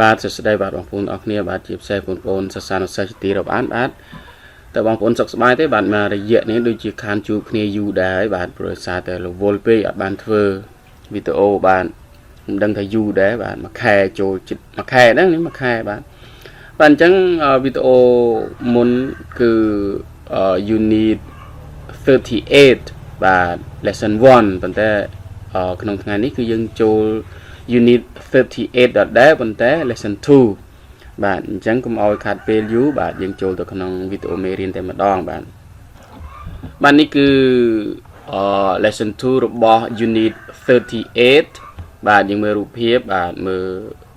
បាទសួស្តីបាទបងប្អូនអរគ្នាបាទជាពិសេសបងប្អូនសិស្សានុសិស្សទីរាប់អានបាទតើបងប្អូនសុខសប្បាយទេបាទមករយៈនេះដូចជាខានជួបគ្នាយូរដែរបាទព្រោះសារតែរវល់ពេកអត់បានធ្វើវីដេអូបាទមិនដឹងថាយូរដែរបាទមួយខែចូលជិតមួយខែហ្នឹងមួយខែបាទអញ្ចឹងវីដេអូមុនគឺ unit 38បាទ lesson 1 ប៉ុន្តែក្នុងថ្ងៃនេះគឺយើងចូល unit 38 ដដែលប៉ុន្តែ lesson 2បាទអញ្ចឹងកុំឲ្យខាត់ពេលយូរបាទយើងចូលទៅក្នុងវីដេអូមេរៀនតែម្ដងបាទនេះគឺlesson 2 របស់ unit 38បាទយើងមើលរូបភាពបាទមើល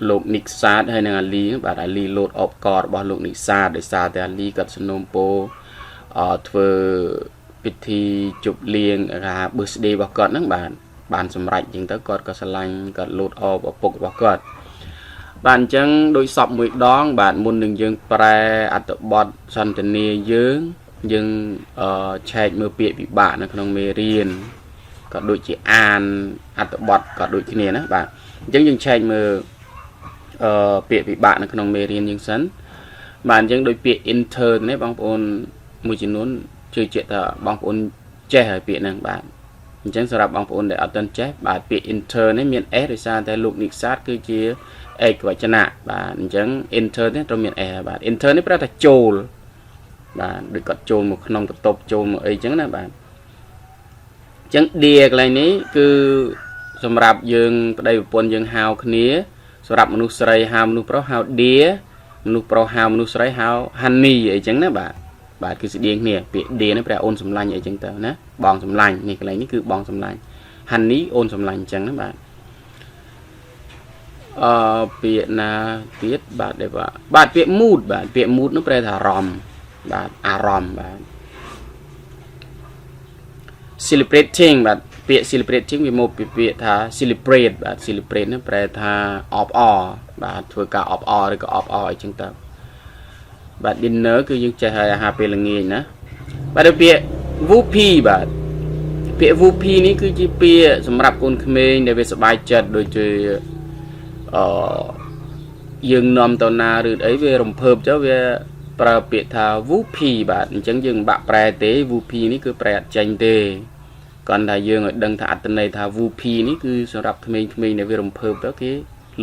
លោកនិកសាទហើយនឹងអាលីបាទអាលីលោតអបករបស់លោកនិកសាទដោយសារតែអាលីគាត់សំណូមពរធ្វើពិធីជប់លៀងថា birthday របស់គាត់ហ្នឹងបានសម្រេចអញ្ចឹងទៅគាត់ក៏ស្រឡាញ់គាត់លោតអបឪពុករបស់គាត់បាទអញ្ចឹងដោយសពមួយដងបាទមុននឹងយើងប្រែអត្ថបទសន្ទនាយើងឆែកមើលពាក្យពិបាកនៅក្នុងមេរៀនក៏ដូចជាអានអត្ថបទក៏ដូចគ្នាណាបាទអញ្ចឹងយើងឆែកមើលពាក្យពិបាកនៅក្នុងមេរៀនយើងសិនបាទអញ្ចឹងដោយពាក្យ intern នេះបងប្អូនមួយចំនួនជឿជាក់ថាបងប្អូនចេះហើយពាក្យហ្នឹងបាទអញ្ចឹងសម្រាប់បងប្អូនដែលអត់ទាន់ចេះបាទពាក្យ intern នេះមាន s ដោយសារតែលោកនិកសាទគឺជាឯកវចនៈបាទអញ្ចឹង intern នេះត្រូវមាន s បាទ intern នេះប្រែថាចូលបាទដូចគាត់ចូលមកក្នុងបន្ទប់ចូលមកអីអញ្ចឹងណាបាទអញ្ចឹង dear កន្លែងនេះគឺសម្រាប់យើងប្តីប្រពន្ធយើងហៅគ្នាសម្រាប់មនុស្សស្រីហៅមនុស្សប្រុសហៅ dear មនុស្សប្រុសហៅមនុស្សស្រីហៅ honey អីចឹងណាបាទគឺស្តៀងគ្នាពាក្យ dear នេះប្រែអូនសម្លាញ់អីចឹងទៅណាបងសម្លាញ់នេះកន្លែងនេះគឺបងសម្លាញ់ honey អូនសម្លាញ់អញ្ចឹងណាបាទពាក្យណាទៀតបាទដែលបាទពាក្យ mood បាទពាក្យ mood នោះប្រែថាអារម្មណ៍បាទអារម្មណ៍បាទ celebrating បាទពាក្យ celebrating វាមកពីពាក្យថា celebrate បាទ celebrate នេះប្រែថាអបអរបាទធ្វើការអបអរឬក៏អបអរអីចឹងទៅបាទ dinner គឺយើងចេះហើយអាហារពេលល្ងាចណាបាទពាក្យ VP បាទពាក្យ VP នេះគឺជាពាក្យសម្រាប់កូនក្មេងដែលវាសប្បាយចិត្តដូចជាយើងនាំទៅណាឬអីវារំភើបទៅវាប្រើពាក្យថា VP បាទអញ្ចឹងយើងមិនបាក់ប្រែទេ VP នេះគឺប្រែអត់ចេញទេគាត់ថាយើងឲ្យដឹងថាអត្ថន័យថា VP នេះគឺសម្រាប់ក្មេងៗដែលវារំភើបទៅគេ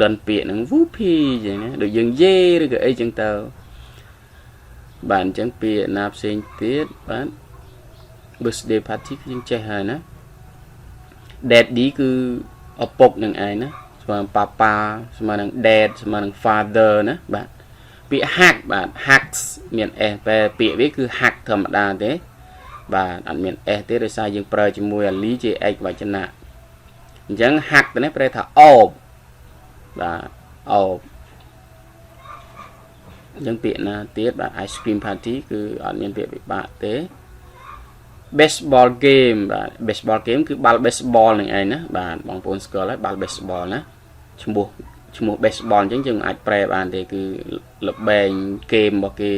លន់ពាក្យហ្នឹង VP ចឹងណាដូចយើងយេឬក៏អីចឹងទៅបាទអញ្ចឹងពាក្យណាផ្សេងទៀតបាទ birthday party គឺយើងចេះហើយណា daddy គឺឪពុកនឹងឯងណាស្មើប៉ាប៉ាស្មើនឹង dad ស្មើនឹង father ណាបាទពាក្យ hug បាទ hugs មាន s តែពាក្យវាគឺ hug ធម្មតាទេបាទអត់មាន s ទេដោយសារយើងប្រើជាមួយអាលីជាឯកវចនៈអញ្ចឹង hug ទៅនេះប្រែថាអបបាទអបអញ្ចឹងពាក្យណាទៀតបាទ ice cream party គឺអត់មានពាក្យពិបាកទេ baseball game បាទ baseball game គឺបាល់ baseball នឹងឯងណាបាទបងប្អូនស្គាល់ហើយបាល់ baseball ណាឈ្មោះ baseball អញ្ចឹងយើងអាចប្រែបានទេគឺល្បែងហ្គេមរបស់គេ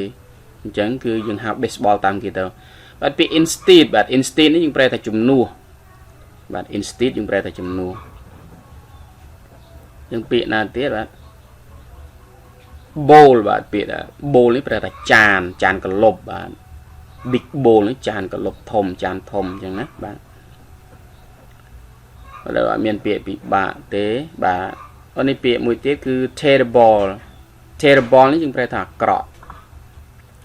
អញ្ចឹងគឺយើងហៅ baseball តាមគេទៅបាទពាក្យ instead បាទ instead នេះយើងប្រែថាជំនួសបាទ instead យើងប្រែថាជំនួសយើងពាក្យណាទៀតបាទ bowl បាទពាក្យថា bowl នេះប្រែថាចានកលុបបាទ big bowl នេះចានកលុបធំចានធំអញ្ចឹងណាបាទដល់អត់មានពាក្យពិបាកទេបាទអូនេះពាក្យមួយទៀតគឺ terrible នេះយើងប្រែថាអាក្រក់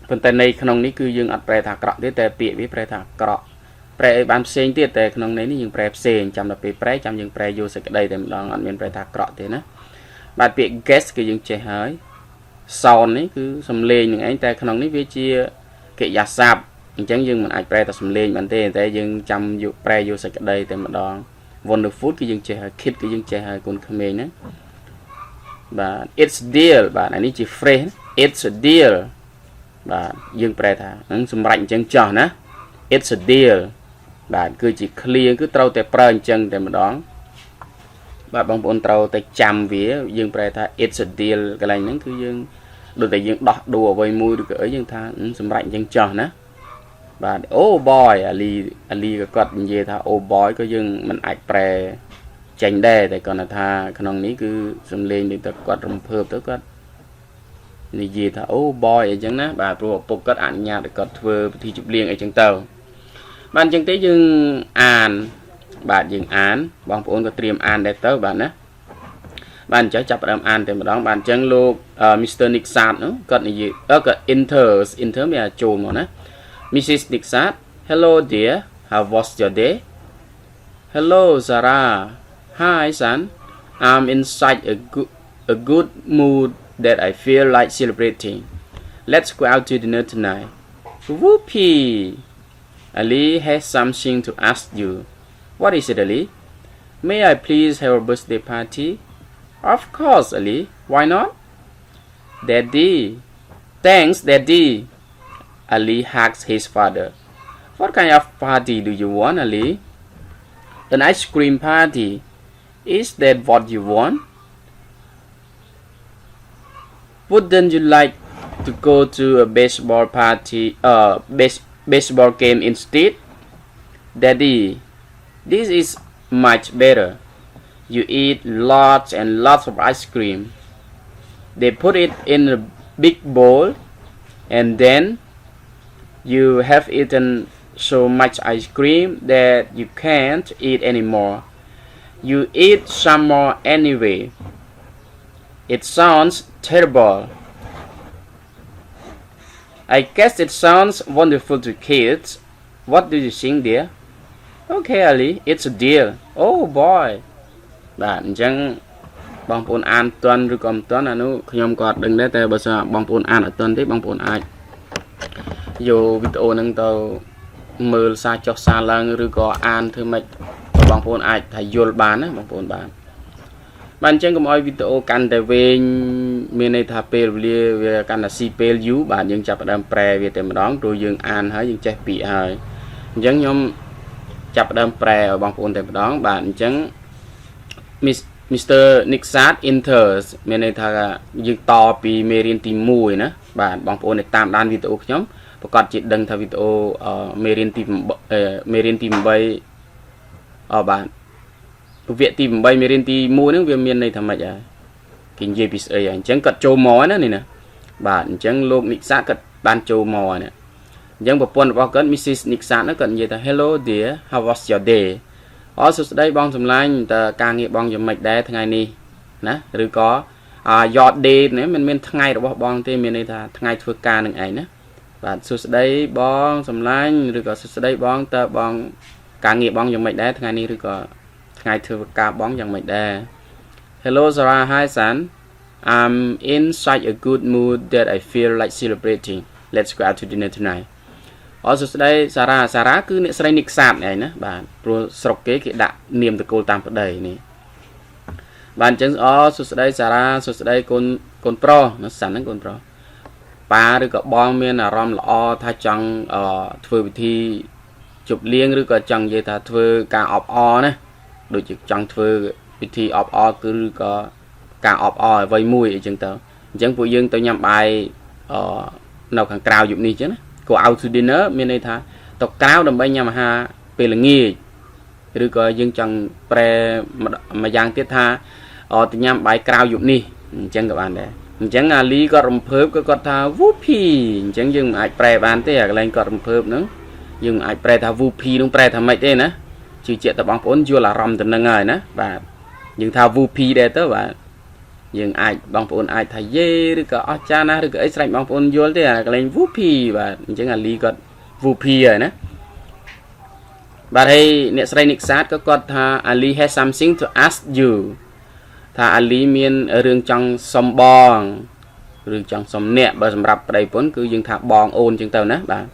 ប៉ុន្តែនៅក្នុងនេះគឺយើងអត់ប្រែថាអាក្រក់ទេតែពាក្យវាប្រែថាអាក្រក់ប្រែឲ្យបានផ្សេងទៀតតែក្នុងនេះយើងប្រែផ្សេងចាំដល់ពេលប្រែចាំយើងប្រែយកសេចក្តីតែម្ដងអត់មានប្រែថាអាក្រក់ទេណាបាទពាក្យ guess គឺយើងចេះហើយ sound នេះគឺសំឡេងនឹងឯងតែក្នុងនេះវាជាកិរិយាសព្ទអញ្ចឹងយើងមិនអាចប្រែតែសំឡេងបានទេតែយើងចាំយកប្រែយកសេចក្តីតែម្ដង wonderful គឺយើងចេះហើយ kid គឺយើងចេះហើយកូនក្មេងណាបាទ it's deal បាទអានេះជា phrase it's a deal បាទយើងប្រែថានឹងសម្រាប់អញ្ចឹងចោះណា it's a deal បាទគឺជា clear គឺត្រូវតែប្រើអញ្ចឹងតែម្ដងបាទបងប្អូនត្រូវតែចាំវាយើងប្រែថា it's a deal កន្លែងហ្នឹងគឺយើងដូចតែយើងដោះដូរអ្វីមួយឬក៏អីយើងថាសម្រាប់អញ្ចឹងចោះណាបាទ oh boy អាលីក៏គាត់និយាយថា oh boy ក៏យើងមិនអាចប្រែ ចេញដែរតែគាត់ថាក្នុងនេះគឺសំលេងដូចតែគាត់រំភើបទៅគាត់និយាយថាអូ boy អីចឹងណាបាទព្រោះឪពុកគាត់អនុញ្ញាតឲ្យគាត់ធ្វើពិធីជប់លៀងអីចឹងទៅបាទអញ្ចឹងទេយើងអានបាទយើងអានបងប្អូនក៏ត្រៀមអានដែរទៅបាទណាបាទអញ្ចឹងចាប់ផ្ដើមអានតែម្ដងបាទអញ្ចឹងលោក Mr. Nixat នោះគាត់និយាយគាត់ enter មានចូលមកណា Mrs. Nixat hello dear how was your day hello Sarah hi son I'm in such a good mood that I feel like celebrating let's go out to dinner tonight whoopee Ali has something to ask you what is it Ali may I please have a birthday party of course Ali why not Daddy thanks Daddy Ali hugs his father what kind of party do you want Ali an ice cream party is that what you want wouldn't you like to go to a baseball party baseball game instead Daddy this is much better you eat lots and lots of ice cream they put it in a big bowl and then you have eaten so much ice cream that you can't eat anymore you eat some more anyway it sounds terrible I guess it sounds wonderful to kids what do you think dear okay Ali it's a deal oh boy បាទអញ្ចឹងបងប្អូនអានតន់ឬក៏មិនតន់អានោះខ្ញុំក៏ដឹងដែរតែបើសិនបងប្អូនអានអត់តន់ទេបងប្អូនអាចយកវីដេអូហ្នឹងទៅមើលសារចុះសារឡើងឬក៏អានធ្វើម៉េចបងប្អូនអាចថាយល់បានណាបងប្អូនបាទអញ្ចឹងកុំឲ្យវីដេអូកាន់តែវែងមានន័យថាពេលវេលាវាកាន់តែស៊ីពេលយូរបាទយើងចាប់ផ្ដើមប្រែវាតែម្ដងព្រោះយើងអានហើយយើងចេះពាក្យហើយអញ្ចឹងខ្ញុំចាប់ផ្ដើមប្រែឲ្យបងប្អូនតែម្ដងបាទអញ្ចឹង Mr. Nixat enters មានន័យថាយើងតពីមេរៀនទី1ណាបាទបងប្អូនដែលតាមដានវីដេអូខ្ញុំប្រកាសជាដឹងថាវីដេអូមេរៀនទី8បាទវគ្គទី8មេរៀនទី1ហ្នឹងវាមានន័យថាម៉េចហើយគេនិយាយពីស្អីហើយអញ្ចឹងគាត់ចូលមកណានេះណាបាទអញ្ចឹងលោក Nixat គាត់បានចូលមកណាអញ្ចឹងប្រពន្ធរបស់គាត់ Mrs. Nixat ហ្នឹងគាត់និយាយថា hello dear how was your day អូសួស្ដីបងសម្លាញ់តើការងារបងយ៉ាងម៉េចដែរថ្ងៃនេះណាឬក៏your day នេះមិនមានថ្ងៃរបស់បងទេមានន័យថាថ្ងៃធ្វើការនឹងឯងណាបាទសួស្ដីបងសម្លាញ់ឬក៏សួស្ដីបងតើបងការងារបងយ៉ាងម៉េចដែរថ្ងៃនេះឬក៏ថ្ងៃធ្វើការបងយ៉ាងម៉េចដែរ Hello Sarah hi son I'm in such a good mood that I feel like celebrating let's go out to dinner tonight អូសួស្ដីសារ៉ាគឺអ្នកស្រីនិកសាតឯងណាបាទព្រោះស្រុកគេដាក់នាមតកូលតាមប្តីនេះបាទអញ្ចឹងអូសួស្ដីសារ៉ាសួស្ដីកូនប្រុសណាសាន់ហ្នឹងកូនប្រុសប៉ាឬក៏បងមានអារម្មណ៍ល្អថាចង់ធ្វើពិធីជប់លៀងឬក៏ចង់និយាយថាធ្វើការអបអរណាដូចជាចង់ធ្វើពិធីអបអរគឺឬក៏ការអបអរអ្វីមួយអីចឹងទៅអញ្ចឹងពួកយើងទៅញ៉ាំបាយនៅខាងក្រៅយប់នេះចឹងណាgo out to dinner មានន័យថាទៅក្រៅដើម្បីញ៉ាំអាហារពេលល្ងាចឬក៏យើងចង់ប្រែមួយយ៉ាងទៀតថាទៅញ៉ាំបាយក្រៅយប់នេះអញ្ចឹងក៏បានដែរអញ្ចឹងអាលីគាត់រំភើបគាត់ថា whoopee អញ្ចឹងយើងមិនអាចប្រែបានទេអាកន្លែងគាត់រំភើបហ្នឹងយើងមិនអាចប្រែថា whoopee នឹងប្រែថាម៉េចទេណាជឿជាក់តែបងប្អូនយល់អារម្មណ៍ទៅនឹងហើយណាបាទយើងថា whoopee ដែរទៅបាទយើងអាចបងប្អូនអាចថាយេឬក៏អស្ចារ្យណាស់ឬក៏អីស្រេចបងប្អូនយល់ទេអាកន្លែង whoopee បាទអញ្ចឹងអាលីគាត់ whoopee ហើយណាបាទហើយអ្នកស្រីនិកសាតក៏គាត់ថា Ali has something to ask you ថា Ali មានរឿងចង់សុំបងឬចង់សុំអ្នកបើសម្រាប់ប្តីប្រពន្ធគឺយើងថាបងអូនអញ្ចឹងទៅណាបាទ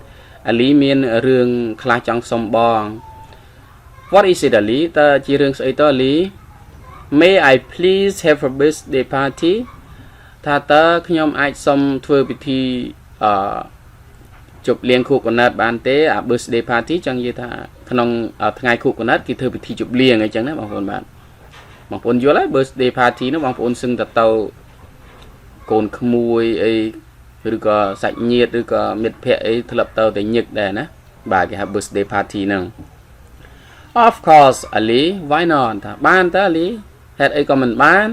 Ali មានរឿងខ្លះចង់សុំបង What is it Ali តើជារឿងស្អីតើ Ali May I please have a birthday party ថាតើខ្ញុំអាចសុំធ្វើពិធីជប់លៀងខួបកំណើតបានទេអា birthday party ចង់និយាយថាក្នុងថ្ងៃខួបកំណើតគេធ្វើពិធីជប់លៀងអីចឹងណាបងប្អូនបាទបងប្អូនយល់ហើយ birthday party នោះបងប្អូនសឹងទៅកូនក្មួយអីឬក៏សាច់ញាតិឬក៏មិត្តភ័ក្តិអីធ្លាប់ទៅតែញឹកដែរណាបាទគេហៅ birthday party ហ្នឹង Of course Ali why not ថាបានតើ Ali ហេតុអីក៏មិនបាន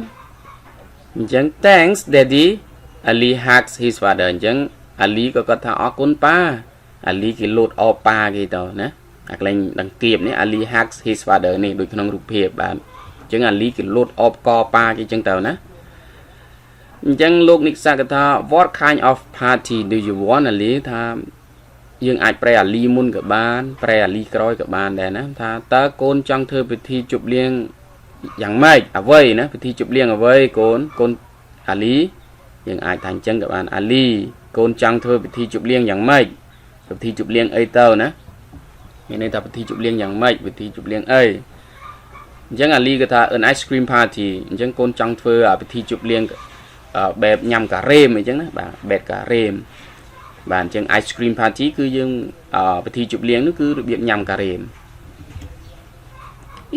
អញ្ចឹង thanks daddy Ali hugs his father អញ្ចឹង Ali ក៏គាត់ថាអរគុណប៉ា Ali គេលោតអបប៉ាគេទៅណាអាកន្លែងដង្កៀបនេះ Ali hugs his father នេះដូចក្នុងរូបភាពបាទអញ្ចឹង Ali គេលោតអបកប៉ាគេអញ្ចឹងទៅណាអញ្ចឹងលោកនិក្សាកថា what kind of party do you want Ali ថាយើងអាចប្រែ Ali មុនក៏បានប្រែ Ali ក្រោយក៏បានដែរណាថាតើកូនចង់ធ្វើពិធីជប់លៀងយ៉ាងម៉េចអ្វីណាពិធីជប់លៀងអ្វីកូន Ali យើងអាចថាអញ្ចឹងក៏បាន Ali កូនចង់ធ្វើពិធីជប់លៀងយ៉ាងម៉េចពិធីជប់លៀងអីទៅណាមានន័យថាពិធីជប់លៀងយ៉ាងម៉េចពិធីជប់លៀងអីអញ្ចឹង Ali ក៏ថា an ice cream party អញ្ចឹងកូនចង់ធ្វើពិធីជប់លៀងបែបញ៉ាំការ៉េមអីចឹងណាបាទបែបការ៉េមបាទអញ្ចឹង ice cream party គឺយើងពិធីជប់លៀងនោះគឺរបៀបញ៉ាំការ៉េម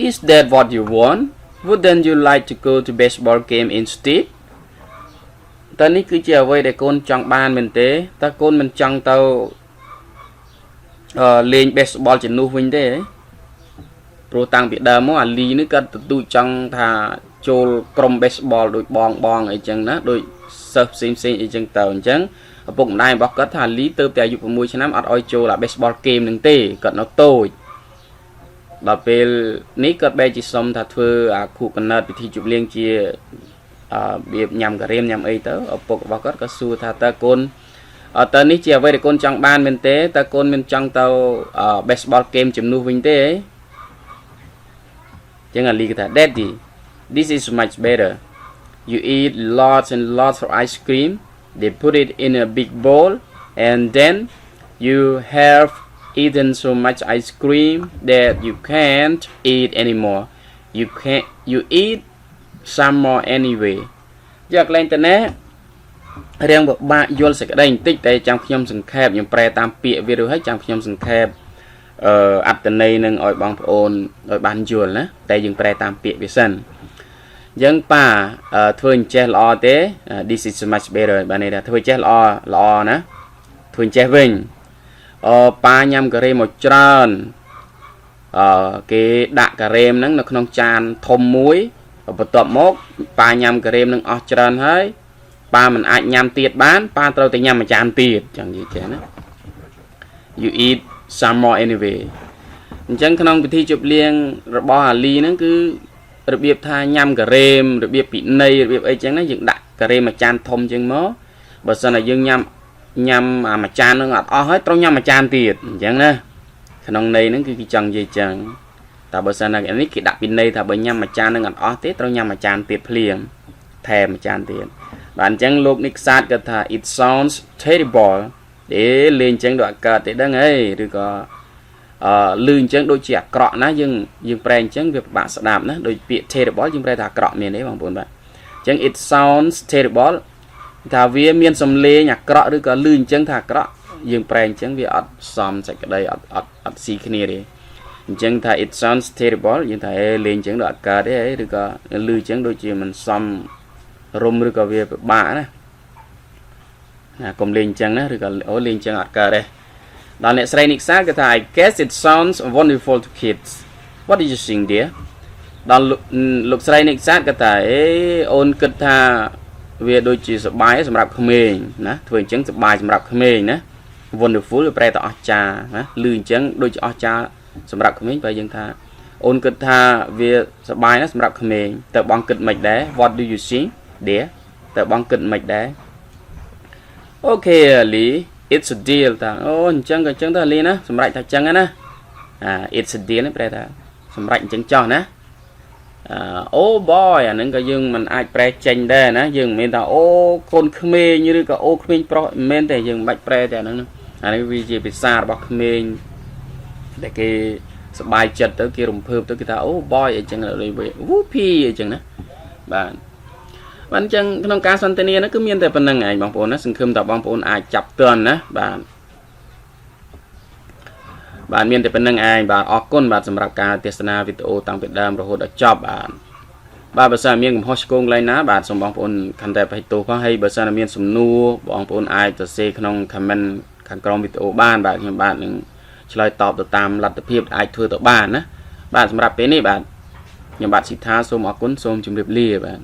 Is that what you want wouldn't you like to go to baseball game instead តើនេះគឺជាអ្វីដែលកូនចង់បានមែនទេតើកូនមិនចង់ទៅលេង baseball ជំនួសវិញទេព្រោះតាំងពីដើមមក Ali នេះគាត់ទទូចចង់ថាចូលក្រុម baseball ដូចបងអីចឹងណាដូចសិស្សផ្សេងអីចឹងទៅអញ្ចឹងឪពុកម្ដាយរបស់គាត់ថា Ali ទៅតែអាយុ6ឆ្នាំអត់ឲ្យចូល baseball game នឹងទេគាត់នៅតូចដល់ពេលនេះគាត់បែរជាសុំថាធ្វើខួបកំណើតពិធីជប់លៀងជារបៀបញ៉ាំការ៉េមញ៉ាំអីទៅឪពុករបស់គាត់ក៏សួរថាតើកូនតើនេះជាអ្វីដែលកូនចង់បានមែនទេតើកូនមិនចង់ទៅ baseball game ជំនួសវិញទេចឹង Ali គាត់ថា Daddy this is much better you eat lots and lots of ice cream they put it in a big bowl and then you have eaten so much ice cream that you can't eat anymore you eat some more anyway យកឡើងទៅណារៀងពិបាកយល់សេចក្តីបន្តិចតែចាំខ្ញុំសង្ខេបខ្ញុំប្រែតាមពាក្យវារួចហើយចាំខ្ញុំសង្ខេបអត្តន័យនឹងឲ្យបងប្អូនឲ្យបានយល់ណាតែយើងប្រែតាមពាក្យវាសិនយើងប៉ាធ្វើអញ្ចេះល្អទេ this is much better បាទន័យថាធ្វើចេះល្អណាធ្វើអញ្ចេះវិញប៉ាញ៉ាំការ៉េមមកច្រើនគេដាក់ការ៉េមហ្នឹងនៅក្នុងចានធំមួយបន្ទាប់មកប៉ាញ៉ាំការ៉េមនឹងអស់ច្រើនហើយប៉ាមិនអាចញ៉ាំទៀតបានប៉ាត្រូវតែញ៉ាំមួយចានទៀតចឹងនិយាយចេះណា you eat some more anyway អញ្ចឹងក្នុងពិធីជប់លៀងរបស់ Ali ហ្នឹងគឺរបៀបថាញ៉ាំការ៉េមរបៀបពិន័យរបៀបអីចឹងណាយើងដាក់ការ៉េមមួយចានធំចឹងមកបើសិនតែយើងញ៉ាំមួយចានហ្នឹងអត់អស់ហើយត្រូវញ៉ាំមួយចានទៀតអញ្ចឹងណាក្នុងន័យហ្នឹងគឺគេចង់និយាយចឹងតែបើសិនតែនេះគេដាក់ពិន័យថាបើញ៉ាំមួយចានហ្នឹងអត់អស់ទេត្រូវញ៉ាំមួយចានទៀតភ្លាមថែមមួយចានទៀតបាទអញ្ចឹងលោកនិកសាទគាត់ថា it sounds terrible លេងអញ្ចឹងដូចអកើតទេដឹងអីឬក៏លឺអញ្ចឹងដូចជាអាក្រក់ណាយើងប្រែអញ្ចឹងវាពិបាកស្ដាប់ណាដូចពាក្យ terrible យើងប្រែថាអាក្រក់មានទេបងប្អូនបាទអញ្ចឹង it sounds terrible ថាវាមានសំឡេងអាក្រក់ឬក៏លឺអញ្ចឹងថាអាក្រក់យើងប្រែអញ្ចឹងវាអត់សមសេចក្តីអត់ស៊ីគ្នាទេអញ្ចឹងថា it sounds terrible យើងថាលេងអញ្ចឹងដូចអត់កើតទេឬក៏លឺអញ្ចឹងដូចជាមិនសមរំឬក៏វាពិបាកណាកុំលេងអញ្ចឹងណាឬក៏លេងអញ្ចឹងអត់កើតទេដល់អ្នកស្រីនិកសាគេថា I guess it sounds wonderful to kids what do you think dear ដល់លោកស្រីនិកសាគេថាអូនគិតថាវាដូចជាសប្បាយសម្រាប់ក្មេងណាធ្វើអញ្ចឹងសប្បាយសម្រាប់ក្មេងណា wonderful វាប្រែទៅអស្ចារ្យណាឮអញ្ចឹងដូចជាអស្ចារ្យសម្រាប់ក្មេងបើយើងថាអូនគិតថាវាសប្បាយណាសម្រាប់ក្មេងតើបងគិតមិនដែរ what do you think dear តើបងគិតមិនដែរ Okay Ali it's a deal តាអូអញ្ចឹងក៏អញ្ចឹងទៅ Ali ណាសម្រាប់ថាអញ្ចឹងណាit's a deal នេះប្រែថាសម្រាប់អញ្ចឹងចោះណាoh boy អាហ្នឹងក៏យើងមិនអាចប្រែចេញដែរណាយើងមិនមែនថាអូកូនក្មេងឬក៏អូក្មេងប្រុសមិនមែនទេយើងមិនបាច់ប្រែតែអាហ្នឹងអានេះវាជាភាសារបស់ក្មេងដែលគេសប្បាយចិត្តទៅគេរំភើបទៅគេថាអូ boy អញ្ចឹងដូចវូភីអញ្ចឹងណាបាទអញ្ចឹងក្នុងការសន្ទនាហ្នឹងគឺមានតែប៉ុណ្្នឹងឯងបងប្អូនណាសង្ឃឹមថាបងប្អូនអាចចាប់ទន់ណាបាទមានតែប៉ុណ្្នឹងឯងបាទអរគុណបាទសម្រាប់ការទស្សនាវីដេអូតាំងពីដើមរហូតដល់ចប់បាទបើសិនមានកំហុសឆ្គងឡើយណាបាទសូមបងប្អូនខន្តីអភ័យទោសផងហើយបើសិនមានសំណួរបងប្អូនអាចសរសេរក្នុង comment ខាងក្រោមវីដេអូបានបាទខ្ញុំបាទនឹងឆ្លើយតបទៅតាមលទ្ធភាពអាចធ្វើទៅបានណា បាទសម្រាប់ពេលនេះបាទខ្ញុំបាទ Sitha សូមអរគុណសូមជម្រាបលាបាទ